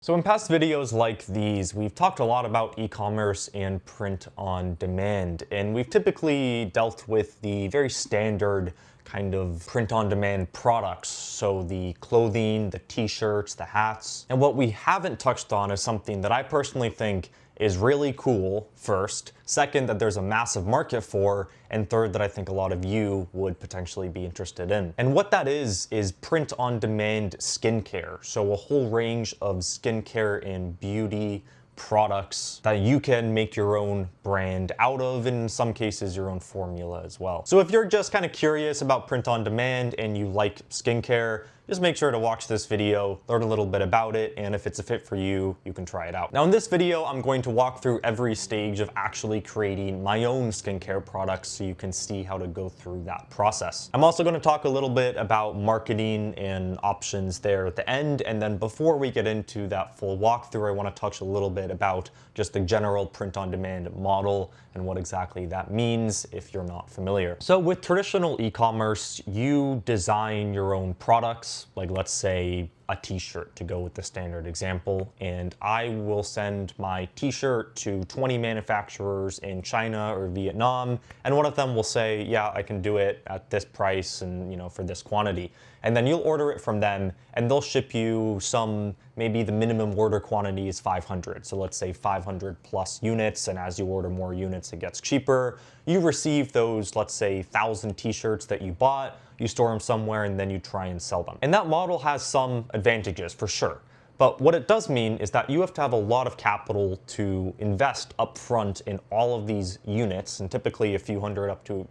So in past videos like these, we've talked a lot about e-commerce and print on demand, and we've typically dealt with the very standard kind of print on demand products. So the clothing, the t-shirts, the hats. And what we haven't touched on is something that I personally think is really cool, first. Second, that there's a massive market for. And third, that I think a lot of you would potentially be interested in. And what that is print on demand skincare. So a whole range of skincare and beauty products that you can make your own brand out of, and in some cases your own formula as well. So if you're just kind of curious about print on demand and you like skincare, just make sure to watch this video, learn a little bit about it, and if it's a fit for you, you can try it out. Now in this video, I'm going to walk through every stage of actually creating my own skincare products so you can see how to go through that process. I'm also going to talk a little bit about marketing and options there at the end, and then before we get into that full walkthrough, I want to touch a little bit about just the general print on demand model and what exactly that means if you're not familiar. So with traditional e-commerce, you design your own products, like let's say a t-shirt to go with the standard example, and I will send my t-shirt to 20 manufacturers in China or Vietnam, and one of them will say, yeah, I can do it at this price and for this quantity. And then you'll order it from them and they'll ship you some, maybe the minimum order quantity is 500. So let's say 500 plus units, and as you order more units, it gets cheaper. You receive those, let's say 1,000 t-shirts that you bought, you store them somewhere, and then you try and sell them. And that model has some advantages for sure. But what it does mean is that you have to have a lot of capital to invest upfront in all of these units, and typically a few hundred up to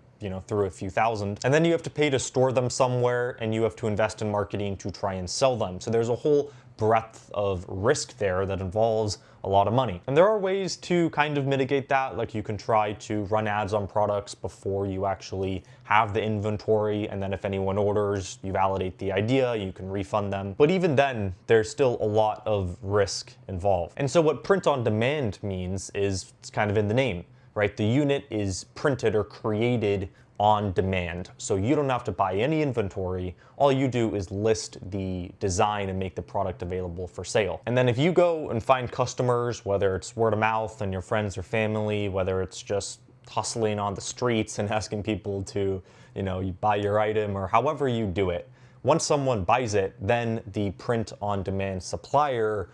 through a few thousand. And then you have to pay to store them somewhere, and you have to invest in marketing to try and sell them. So there's a whole breadth of risk there that involves a lot of money. And there are ways to kind of mitigate that, like you can try to run ads on products before you actually have the inventory, and then if anyone orders, you validate the idea, you can refund them. But even then, there's still a lot of risk involved. And so what print on demand means is, it's kind of in the name, right? The unit is printed or created on demand. So you don't have to buy any inventory. All you do is list the design and make the product available for sale. And then if you go and find customers, whether it's word of mouth and your friends or family, whether it's just hustling on the streets and asking people to, you buy your item, or however you do it, once someone buys it, then the print on demand supplier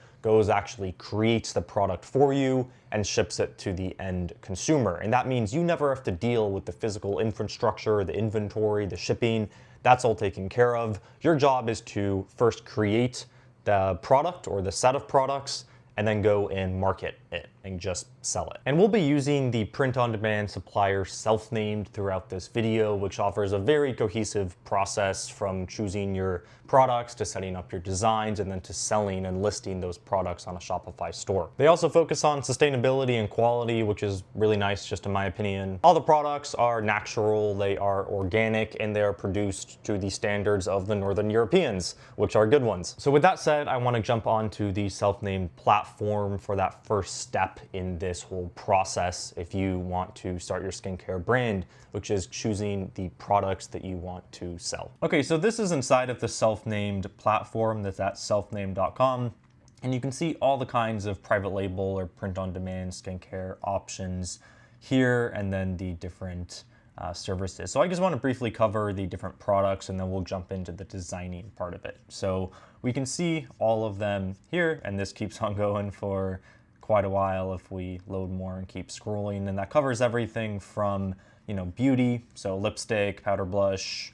actually creates the product for you and ships it to the end consumer. And that means you never have to deal with the physical infrastructure, the inventory, the shipping. That's all taken care of. Your job is to first create the product or the set of products, and then go and market it and just sell it. And we'll be using the print on demand supplier self-named throughout this video, which offers a very cohesive process from choosing your products to setting up your designs and then to selling and listing those products on a Shopify store. They also focus on sustainability and quality, which is really nice, just in my opinion. All the products are natural, they are organic, and they are produced to the standards of the Northern Europeans, which are good ones. So with that said, I want to jump onto the self-named platform for that first step in this whole process if you want to start your skincare brand, which is choosing the products that you want to sell. Okay, so this is inside of the self-named platform that's at selfnamed.com. And you can see all the kinds of private label or print on demand skincare options here, and then the different services. So I just want to briefly cover the different products, and then we'll jump into the designing part of it. So we can see all of them here, and this keeps on going for quite a while if we load more and keep scrolling. And that covers everything from beauty, so lipstick, powder blush,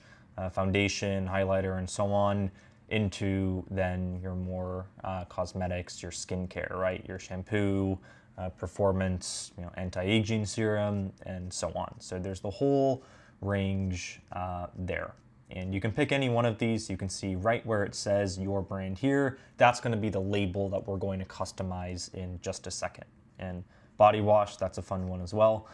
foundation, highlighter, and so on, into then your more cosmetics, your skincare, right? Your shampoo, performance, anti-aging serum, and so on. So there's the whole range there. And you can pick any one of these. You can see right where it says your brand here, that's going to be the label that we're going to customize in just a second. And body wash, that's a fun one as well.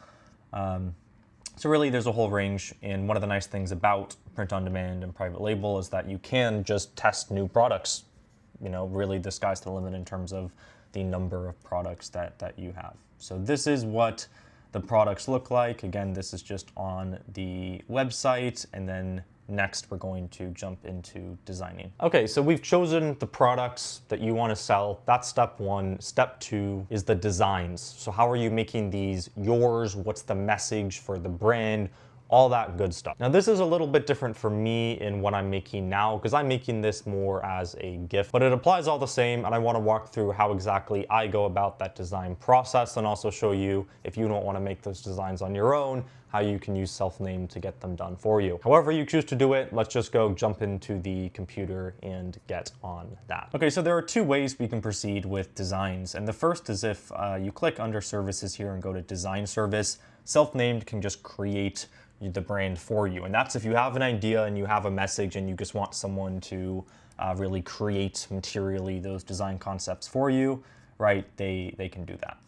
So really there's a whole range, and one of the nice things about print on demand and private label is that you can just test new products. Really the sky's the limit in terms of the number of products that you have. So this is what the products look like. Again, this is just on the website, and then next we're going to jump into designing. Okay, so we've chosen the products that you want to sell. That's step one. Step two is the designs. So how are you making these yours? What's the message for the brand? All that good stuff. Now this is a little bit different for me in what I'm making now because I'm making this more as a gift, but it applies all the same, and I want to walk through how exactly I go about that design process and also show you, if you don't want to make those designs on your own, how you can use self-named to get them done for you. However you choose to do it, let's just go jump into the computer and get on that. Okay, so there are two ways we can proceed with designs, and the first is if you click under services here and go to design service, self-named can just create the brand for you. And that's if you have an idea and you have a message and you just want someone to really create materially those design concepts for you, right? They can do that.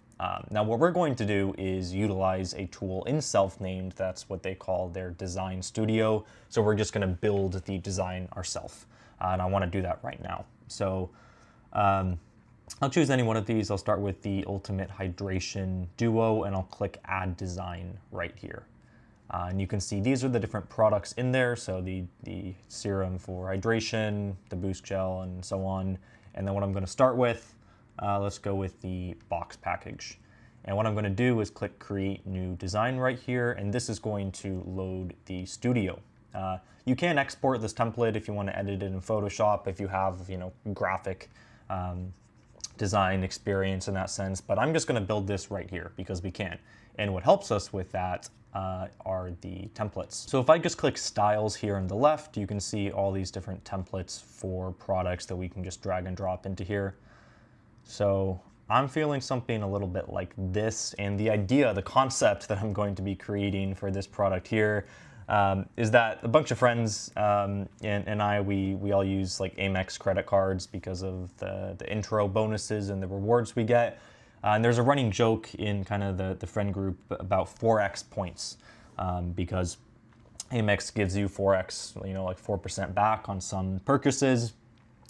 Now what we're going to do is utilize a tool in self-named. That's what they call their design studio. So we're just going to build the design ourselves. And I want to do that right now. So I'll choose any one of these. I'll start with the Ultimate Hydration Duo and I'll click Add Design right here. And you can see these are the different products in there. So the serum for hydration, the boost gel, and so on. And then what I'm going to start with, let's go with the box package. And what I'm going to do is click Create New Design right here. And this is going to load the studio. You can export this template if you want to edit it in Photoshop, if you have, graphic design experience in that sense. But I'm just going to build this right here because we can. And what helps us with that are the templates. So if I just click styles here on the left, you can see all these different templates for products that we can just drag and drop into here. So I'm feeling something a little bit like this, and the idea, the concept that I'm going to be creating for this product here is that a bunch of friends and I, we all use like Amex credit cards because of the intro bonuses and the rewards we get. And there's a running joke in kind of the friend group about 4x points because Amex gives you 4x, like 4% back on some purchases.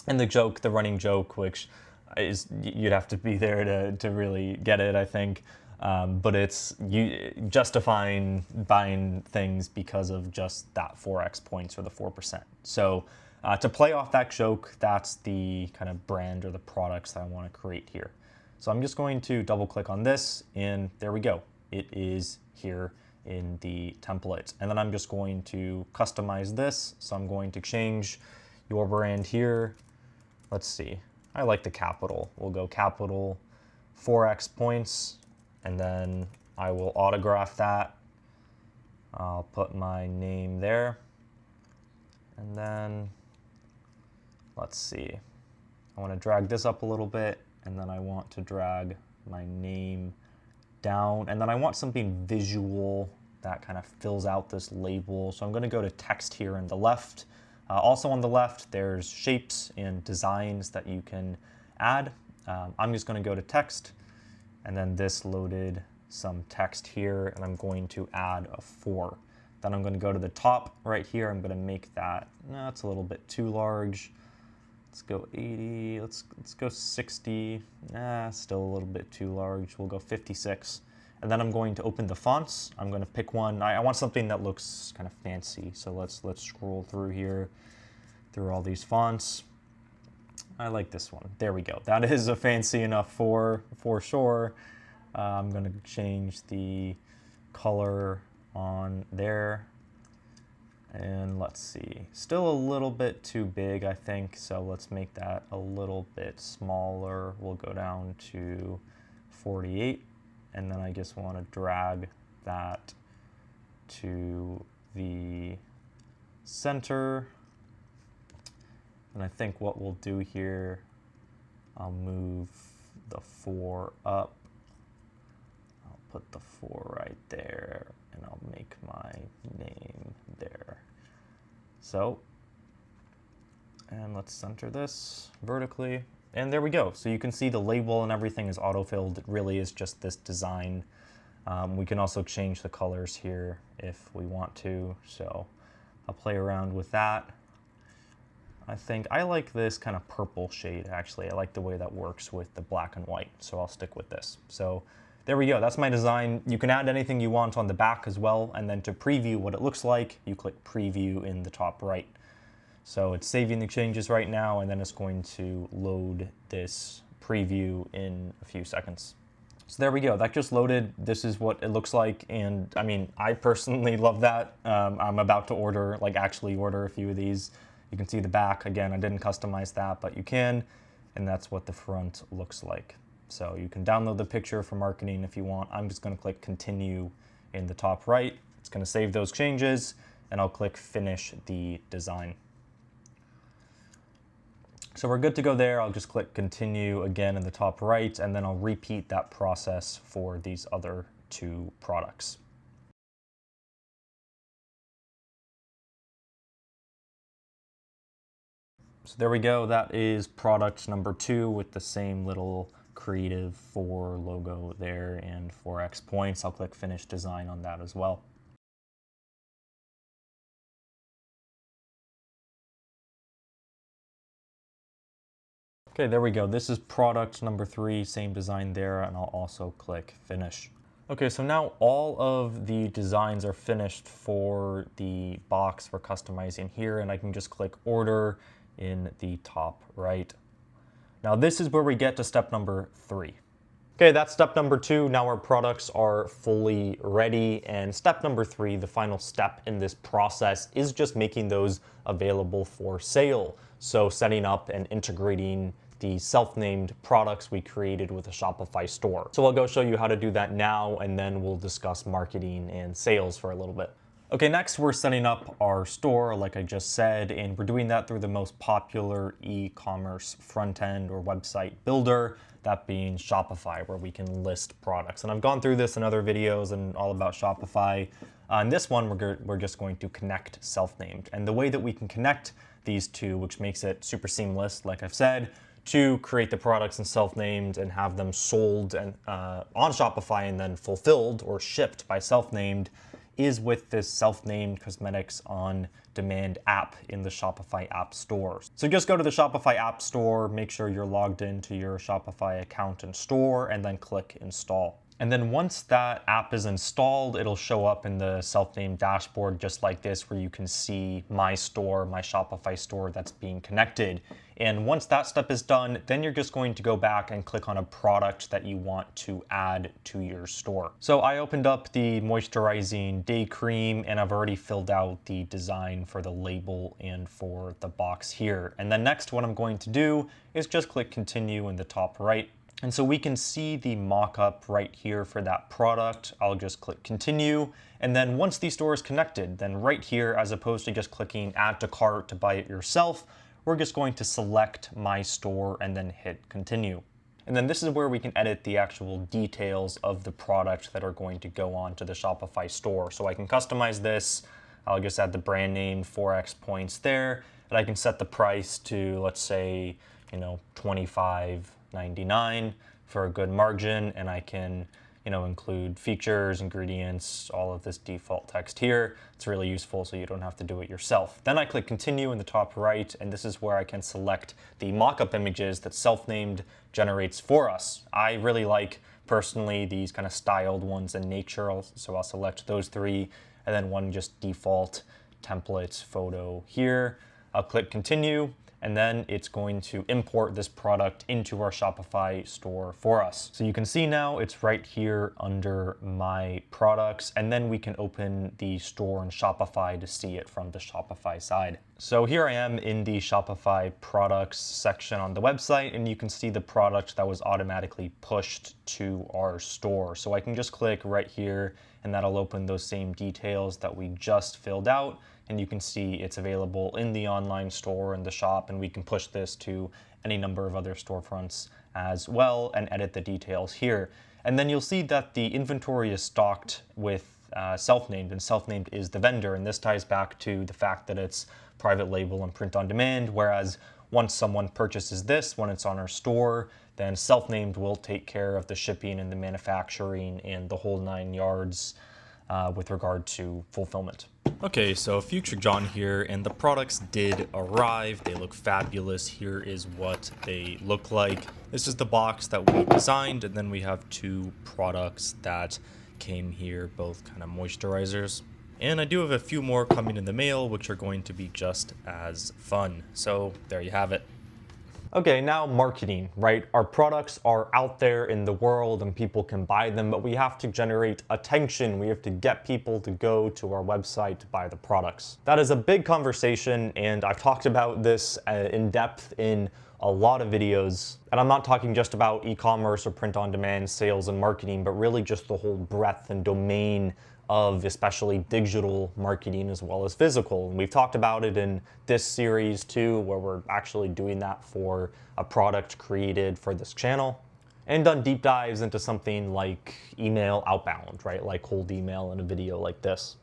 And the running joke, which is you'd have to be there to really get it, I think. But it's you justifying buying things because of just that 4x points or the 4%. So to play off that joke, that's the kind of brand or the products that I want to create here. So I'm just going to double click on this and there we go. It is here in the template. And then I'm just going to customize this. So I'm going to change your brand here. Let's see. I like the capital. We'll go capital 4x points and then I will autograph that. I'll put my name there. And then let's see. I want to drag this up a little bit. And then I want to drag my name down. And then I want something visual that kind of fills out this label. So I'm going to go to text here on the left. Also on the left, there's shapes and designs that you can add. I'm just going to go to text. And then this loaded some text here. And I'm going to add a 4. Then I'm going to go to the top right here. I'm going to make that, no, it's a little bit too large. Let's go 80, let's go 60, still a little bit too large. We'll go 56. And then I'm going to open the fonts. I'm going to pick one. I want something that looks kind of fancy. So let's scroll through here, through all these fonts. I like this one. There we go. That is a fancy enough for sure. I'm going to change the color on there. And let's see, still a little bit too big, I think. So let's make that a little bit smaller. We'll go down to 48. And then I just want to drag that to the center. And I think what we'll do here, I'll move the 4 up. I'll put the 4 right there. And I'll make my name there. So, and let's center this vertically. And there we go. So you can see the label and everything is autofilled. It really is just this design. We can also change the colors here if we want to. So I'll play around with that. I think I like this kind of purple shade, actually. I like the way that works with the black and white. So I'll stick with this. So There we go, that's my design. You can add anything you want on the back as well, and then to preview what it looks like, you click preview in the top right. So it's saving the changes right now, and then it's going to load this preview in a few seconds. So there we go, that just loaded. This is what it looks like, and I mean, I personally love that. I'm about to actually order a few of these. You can see the back. Again, I didn't customize that, but you can, and that's what the front looks like. So you can download the picture for marketing if you want. I'm just gonna click continue in the top right. It's gonna save those changes, and I'll click finish the design. So we're good to go there. I'll just click continue again in the top right, and then I'll repeat that process for these other two products. So there we go. That is product number 2 with the same little creative 4 logo there and 4x points. I'll click finish design on that as well. Okay, there we go. This is product number 3, same design there, and I'll also click finish. Okay, so now all of the designs are finished for the box we're customizing here, and I can just click order in the top right. Now this is where we get to step number 3. Okay, that's step number 2. Now our products are fully ready, and step number 3, the final step in this process, is just making those available for sale. So setting up and integrating the self-named products we created with the Shopify store. So I'll go show you how to do that now, and then we'll discuss marketing and sales for a little bit. Okay, next we're setting up our store, like I just said, and we're doing that through the most popular e-commerce front end or website builder, that being Shopify, where we can list products. And I've gone through this in other videos and all about Shopify. In this one, we're just going to connect self-named. And the way that we can connect these two, which makes it super seamless, like I've said, to create the products in self-named and have them sold and on Shopify and then fulfilled or shipped by self-named, is with this self-named cosmetics on demand app in the Shopify app store. So just go to the Shopify app store, make sure you're logged into your Shopify account and store, and then click install. And then once that app is installed, it'll show up in the self-named dashboard just like this, where you can see my store, my Shopify store that's being connected. And once that step is done, then you're just going to go back and click on a product that you want to add to your store. So I opened up the moisturizing day cream, and I've already filled out the design for the label and for the box here. And then next, what I'm going to do is just click continue in the top right. And so we can see the mock-up right here for that product. I'll just click continue. And then once the store is connected, then right here, as opposed to just clicking add to cart to buy it yourself, we're just going to select my store and then hit continue. And then this is where we can edit the actual details of the product that are going to go on to the Shopify store. So I can customize this. I'll just add the brand name, 4x points there, and I can set the price to, let's say, $25.99 for a good margin, and I can include features, ingredients, all of this default text here. It's really useful so you don't have to do it yourself. Then I click continue in the top right, and this is where I can select the mock-up images that self-named generates for us. I really like, personally, these kind of styled ones in nature, so I'll select those 3, and then one just default template photo here. I'll click continue, and then it's going to import this product into our Shopify store for us. So you can see now it's right here under my products, and then we can open the store in Shopify to see it from the Shopify side. So here I am in the Shopify products section on the website, and you can see the product that was automatically pushed to our store. So I can just click right here, and that'll open those same details that we just filled out. And you can see it's available in the online store and the shop, and we can push this to any number of other storefronts as well and edit the details here. And then you'll see that the inventory is stocked with self-named, and self-named is the vendor, and this ties back to the fact that it's private label and print on demand, whereas once someone purchases this, when it's on our store, then self-named will take care of the shipping and the manufacturing and the whole 9 yards with regard to fulfillment. Okay, so Future John here, and the products did arrive. They look fabulous. Here is what they look like. This is the box that we designed, and then we have two products that came here, both kind of moisturizers. And I do have a few more coming in the mail, which are going to be just as fun. So there you have it. Okay, now marketing, right? Our products are out there in the world and people can buy them, but we have to generate attention. We have to get people to go to our website to buy the products. That is a big conversation, and I've talked about this in depth in a lot of videos. And I'm not talking just about e-commerce or print-on-demand sales and marketing, but really just the whole breadth and domain of especially digital marketing as well as physical. And we've talked about it in this series too, where we're actually doing that for a product created for this channel, and done deep dives into something like email outbound, right? Like cold email in a video like this.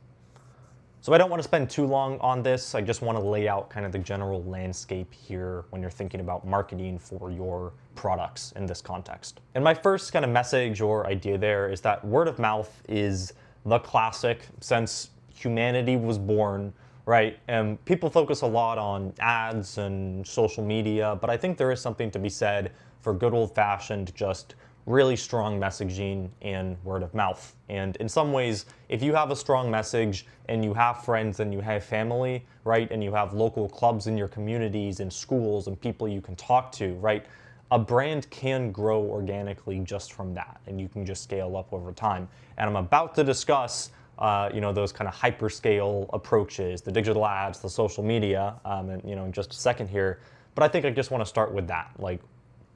So I don't want to spend too long on this. I just want to lay out kind of the general landscape here when you're thinking about marketing for your products in this context. And my first kind of message or idea there is that word of mouth is the classic since humanity was born, right? And people focus a lot on ads and social media, but I think there is something to be said for good old-fashioned, just really strong messaging and word of mouth. And in some ways, if you have a strong message and you have friends and you have family, right, and you have local clubs in your communities and schools and people you can talk to, right, a brand can grow organically just from that, and you can just scale up over time. And I'm about to discuss, those kind of hyperscale approaches, the digital ads, the social media, and in just a second here. But I think I just want to start with that. Like,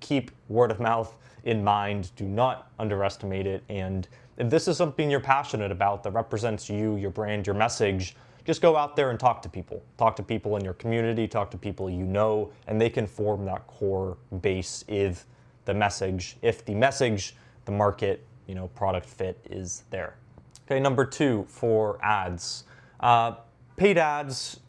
keep word of mouth in mind. Do not underestimate it. And if this is something you're passionate about that represents you, your brand, your message, just go out there and talk to people. Talk to people in your community, talk to people you know, and they can form that core base if the message, the market, product fit is there. Okay, number two for ads. Paid ads,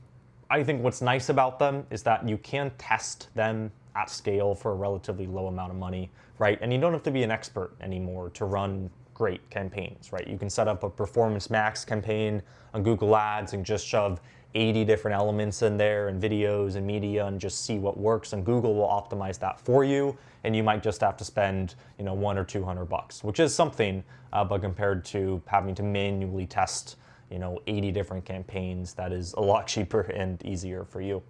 I think what's nice about them is that you can test them at scale for a relatively low amount of money, right? And you don't have to be an expert anymore to run great campaigns, right? You can set up a Performance Max campaign on Google Ads and just shove 80 different elements in there and videos and media and just see what works, and Google will optimize that for you, and you might just have to spend $100 or $200, which is something, but compared to having to manually test 80 different campaigns, that is a lot cheaper and easier for you.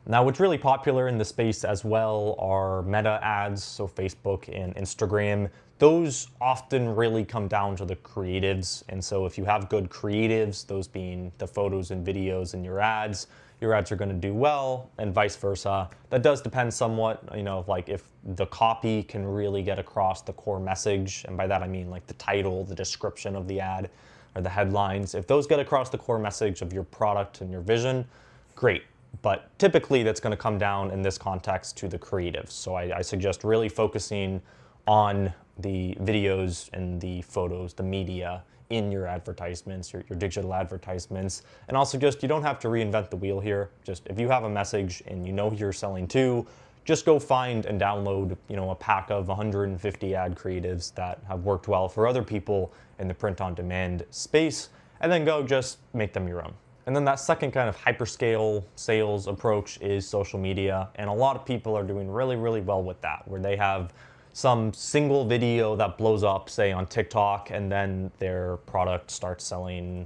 Now, what's really popular in the space as well are meta ads, so Facebook and Instagram. Those often really come down to the creatives, and so if you have good creatives, those being the photos and videos in your ads are going to do well, and vice versa. That does depend somewhat, like if the copy can really get across the core message, and by that I mean like the title, the description of the ad, or the headlines. If those get across the core message of your product and your vision, great. But typically that's going to come down in this context to the creatives. So I suggest really focusing on the videos and the photos, the media in your advertisements, your digital advertisements. And also just, you don't have to reinvent the wheel here. Just if you have a message and you know who you're selling to, just go find and download, a pack of 150 ad creatives that have worked well for other people in the print-on-demand space, and then go just make them your own. And then that second kind of hyperscale sales approach is social media. And a lot of people are doing really, really well with that, where they have some single video that blows up, say on TikTok, and then their product starts selling,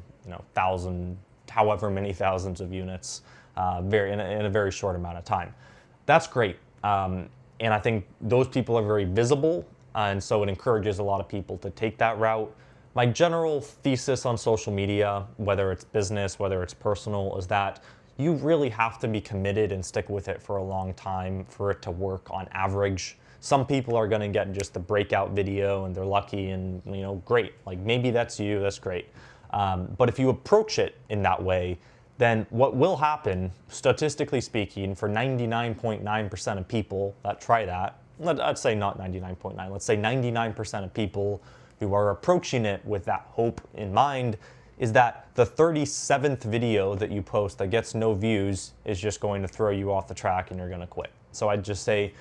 however many thousands of units in a very short amount of time. That's great. And I think those people are very visible, and so it encourages a lot of people to take that route. My general thesis on social media, whether it's business, whether it's personal, is that you really have to be committed and stick with it for a long time for it to work on average. Some people are going to get just the breakout video and they're lucky and, great. Like maybe that's you, that's great. But if you approach it in that way, then what will happen, statistically speaking, for 99.9% of people that try that, let's say not 99.9, let's say 99% of people who are approaching it with that hope in mind, is that the 37th video that you post that gets no views is just going to throw you off the track and you're going to quit. So I'd just say,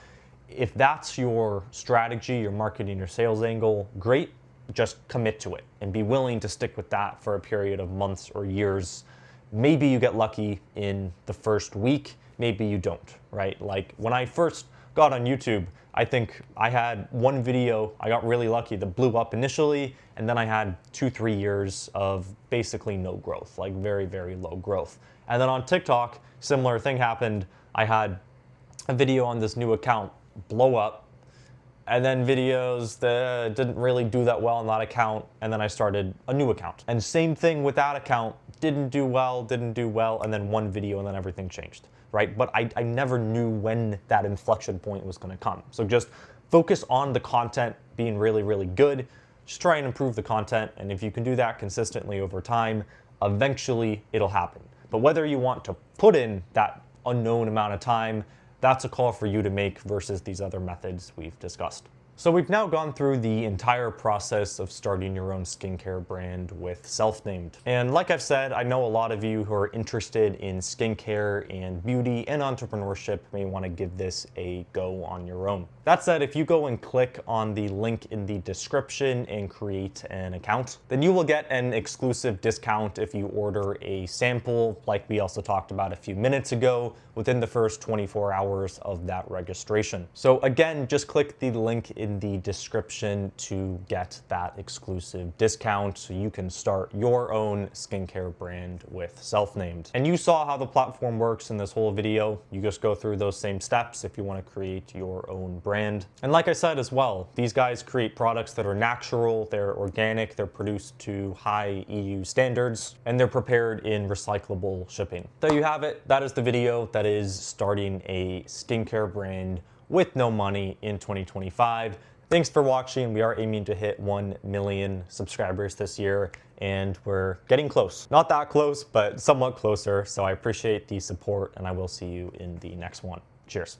if that's your strategy, your marketing, your sales angle, great. just commit to it and be willing to stick with that for a period of months or years. Maybe you get lucky in the first week, maybe you don't, right? Like when I first got on YouTube, I think I had one video, I got really lucky, that blew up initially, and then I had 2-3 years of basically no growth, like very, very low growth. And then on TikTok, similar thing happened. I had a video on this new account blow up, and then videos that didn't really do that well on that account, and then I started a new account. And same thing with that account, didn't do well, and then one video, and then everything changed, right? But I never knew when that inflection point was gonna come. So just focus on the content being really, really good. Just try and improve the content, and if you can do that consistently over time, eventually it'll happen. But whether you want to put in that unknown amount of time, that's a call for you to make versus these other methods we've discussed. So we've now gone through the entire process of starting your own skincare brand with Self-Named. And like I've said, I know a lot of you who are interested in skincare and beauty and entrepreneurship may want to give this a go on your own. That said, if you go and click on the link in the description and create an account, then you will get an exclusive discount if you order a sample, like we also talked about a few minutes ago, within the first 24 hours of that registration. So again, just click the link in the description to get that exclusive discount so you can start your own skincare brand with Self-Named. And you saw how the platform works in this whole video. You just go through those same steps if you want to create your own brand. And like I said as well, these guys create products that are natural, they're organic, they're produced to high EU standards, and they're prepared in recyclable shipping. There you have it. That is the video that is starting a skincare brand with no money in 2025. Thanks for watching. We are aiming to hit 1 million subscribers this year, and we're getting close. Not that close, but somewhat closer. So I appreciate the support, and I will see you in the next one. Cheers.